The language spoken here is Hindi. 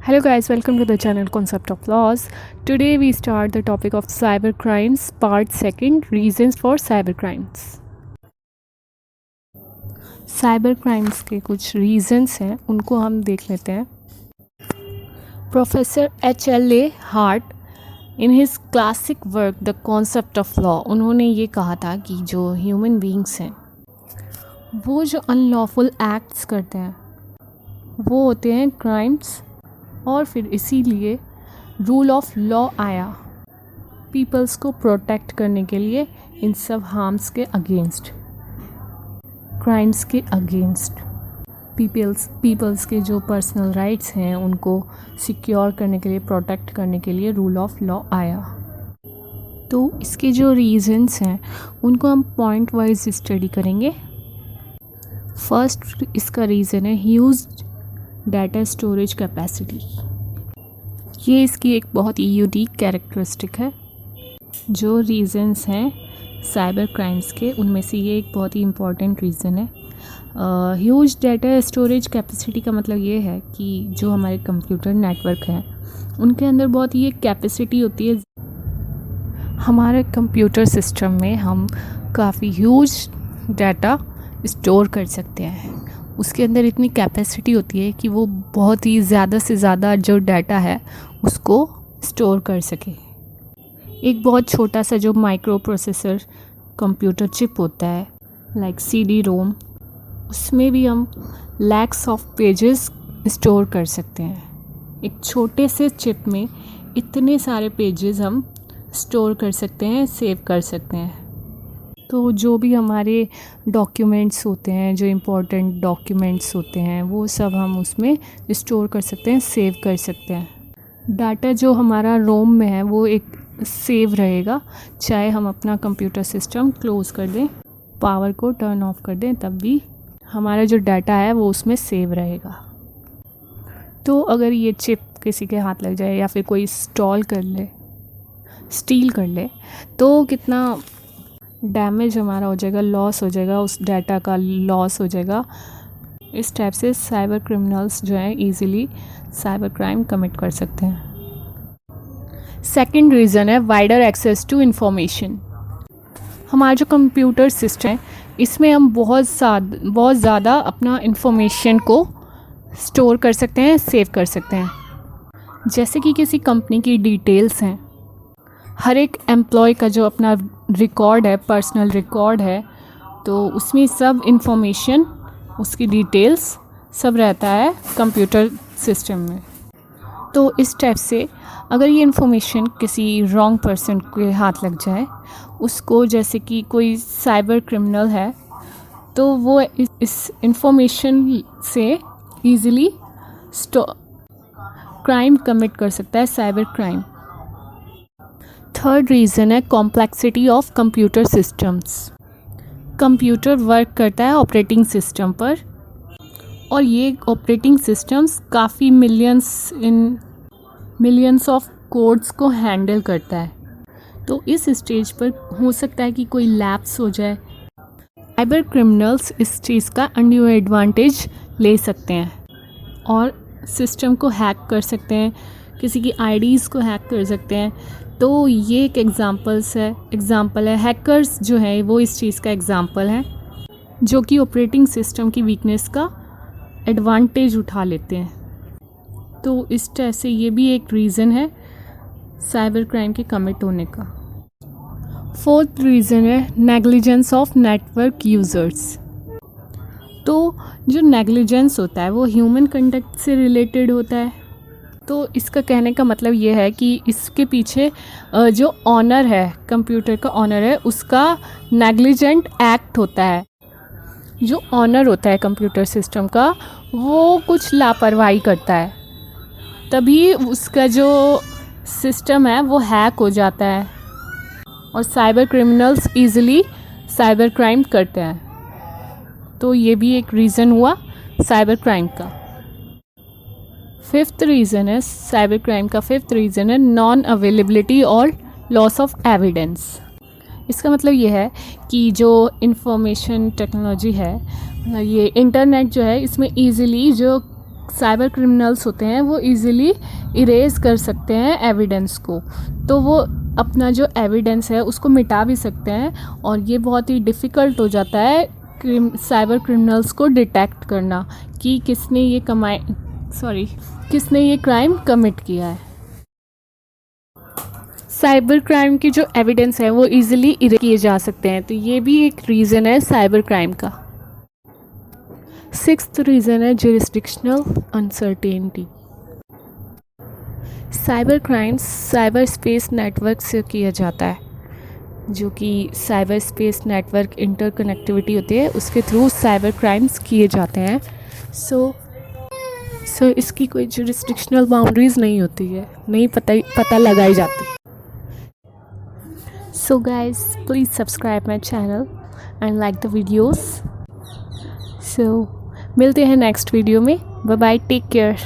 Hello guys, welcome to the channel Concept of Laws. Today we start the topic of cyber crimes, part 2, reasons for cyber crimes. Cyber crimes के कुछ रीजंस हैं, उनको हम देख लेते हैं. Professor H.L.A. Heart in his classic work the concept of law, उन्होंने ये कहा था कि जो ह्यूमन बींग्स हैं वो जो अनलॉफुल एक्ट्स करते हैं वो होते हैं क्राइम्स, और फिर इसीलिए रूल ऑफ लॉ आया पीपल्स को प्रोटेक्ट करने के लिए इन सब हार्म्स के अगेंस्ट, क्राइम्स के अगेंस्ट. पीपल्स के जो पर्सनल राइट्स हैं उनको सिक्योर करने के लिए, प्रोटेक्ट करने के लिए रूल ऑफ लॉ आया. तो इसके जो रीजंस हैं उनको हम पॉइंट वाइज स्टडी करेंगे. फर्स्ट इसका रीज़न है ह्यूज डाटा स्टोरेज कैपेसिटी. ये इसकी एक बहुत ही यूनिक कैरेक्टरिस्टिक है. जो रीजंस हैं साइबर क्राइम्स के उनमें से ये एक बहुत ही इम्पॉर्टेंट रीज़न है. ह्यूज डाटा स्टोरेज कैपेसिटी का मतलब ये है कि जो हमारे कंप्यूटर नेटवर्क हैं उनके अंदर बहुत ही एक कैपेसिटी होती है. हमारे कंप्यूटर सिस्टम में हम काफ़ी ह्यूज डाटा स्टोर कर सकते हैं. उसके अंदर इतनी कैपेसिटी होती है कि वो बहुत ही ज़्यादा से ज़्यादा जो डाटा है उसको स्टोर कर सके. एक बहुत छोटा सा जो माइक्रो प्रोसेसर कंप्यूटर चिप होता है लाइक CD-ROM, उसमें भी हम लैक्स ऑफ पेजेस स्टोर कर सकते हैं. एक छोटे से चिप में इतने सारे पेजेस हम स्टोर कर सकते हैं, सेव कर सकते हैं. तो जो भी हमारे डॉक्यूमेंट्स होते हैं, जो इम्पोर्टेंट डॉक्यूमेंट्स होते हैं वो सब हम उसमें स्टोर कर सकते हैं, सेव कर सकते हैं. डाटा जो हमारा रोम में है वो एक सेव रहेगा, चाहे हम अपना कंप्यूटर सिस्टम क्लोज़ कर दें, पावर को टर्न ऑफ कर दें, तब भी हमारा जो डाटा है वो उसमें सेव रहेगा. तो अगर ये चिप किसी के हाथ लग जाए या फिर कोई स्टील कर ले तो कितना डैमेज हमारा हो जाएगा, लॉस हो जाएगा, उस डाटा का लॉस हो जाएगा. इस टाइप से साइबर क्रिमिनल्स जो हैं ईज़िली साइबर क्राइम कमिट कर सकते हैं. सेकंड रीज़न है वाइडर एक्सेस टू इंफॉर्मेशन. हमारा जो कंप्यूटर सिस्टम है इसमें हम बहुत ज़्यादा अपना इंफॉर्मेशन को स्टोर कर सकते हैं, सेव कर सकते हैं. जैसे कि किसी कंपनी की डिटेल्स हैं, हर एक एम्प्लॉय का जो अपना रिकॉर्ड है, पर्सनल रिकॉर्ड है, तो उसमें सब इंफॉर्मेशन, उसकी डिटेल्स सब रहता है कंप्यूटर सिस्टम में. तो इस टाइप से अगर ये इंफॉर्मेशन किसी रॉन्ग पर्सन के हाथ लग जाए, उसको, जैसे कि कोई साइबर क्रिमिनल है, तो वो इस इंफॉर्मेशन से ईज़िली क्राइम कमिट कर सकता है, साइबर क्राइम. थर्ड रीज़न है complexity of computer systems. Computer work करता है ऑपरेटिंग सिस्टम पर, और ये ऑपरेटिंग सिस्टम्स काफ़ी मिलियंस ऑफ कोड्स को हैंडल करता है. तो इस स्टेज पर हो सकता है कि कोई लैप्स हो जाए. साइबर क्रिमिनल्स इस चीज़ का अनड्यू एडवांटेज ले सकते हैं और सिस्टम को हैक कर सकते हैं, किसी की आईडीज़ को हैक कर सकते हैं. तो ये एक एग्ज़ाम्पल है. हैकर्स जो है वो इस चीज़ का एग्ज़ाम्पल है, जो कि ऑपरेटिंग सिस्टम की वीकनेस का एडवांटेज उठा लेते हैं. तो इस तरह से ये भी एक रीज़न है साइबर क्राइम के कमिट होने का. फोर्थ रीज़न है नेग्लिजेंस ऑफ नेटवर्क यूज़र्स. तो जो नेग्लिजेंस होता है वो ह्यूमन कंडक्ट से रिलेटेड होता है. तो इसका कहने का मतलब ये है कि इसके पीछे जो ऑनर है, कंप्यूटर का ऑनर है, उसका नेग्लिजेंट एक्ट होता है. जो ऑनर होता है कंप्यूटर सिस्टम का वो कुछ लापरवाही करता है, तभी उसका जो सिस्टम है वो हैक हो जाता है और cyber criminals easily cyber crime करते हैं. तो ये भी एक रीज़न हुआ साइबर क्राइम का. फिफ्थ रीज़न है साइबर क्राइम का. फिफ्थ रीज़न है नॉन अवेलेबिलिटी और लॉस ऑफ एविडेंस. इसका मतलब ये है कि जो इंफॉर्मेशन टेक्नोलॉजी है, ये इंटरनेट जो है, इसमें ईज़िली जो साइबर क्रिमिनल्स होते हैं वो इजीली इरेज कर सकते हैं एविडेंस को, तो वो अपना जो एविडेंस है उसको मिटा भी सकते हैं, और ये बहुत ही डिफ़िकल्ट हो जाता है साइबर क्रिमिनल्स को डिटेक्ट करना कि किसने ये क्राइम कमिट किया है। साइबर क्राइम की जो एविडेंस है वो इजीली इरेज किए जा सकते हैं, तो ये भी एक रीज़न है साइबर क्राइम का। 6th रीज़न है jurisdictional uncertainty. Cyber crimes cyber space network से किया जाता है, जो कि साइबर स्पेस नेटवर्क इंटरकनेक्टिविटी होती है उसके थ्रू साइबर क्राइम्स किए जाते हैं। सो इसकी कोई जुरिस्डिक्शनल बाउंड्रीज़ नहीं होती है, नहीं पता लगाई जाती। So guys, please subscribe my channel and like the videos. So मिलते हैं नेक्स्ट वीडियो में। Bye bye, take care.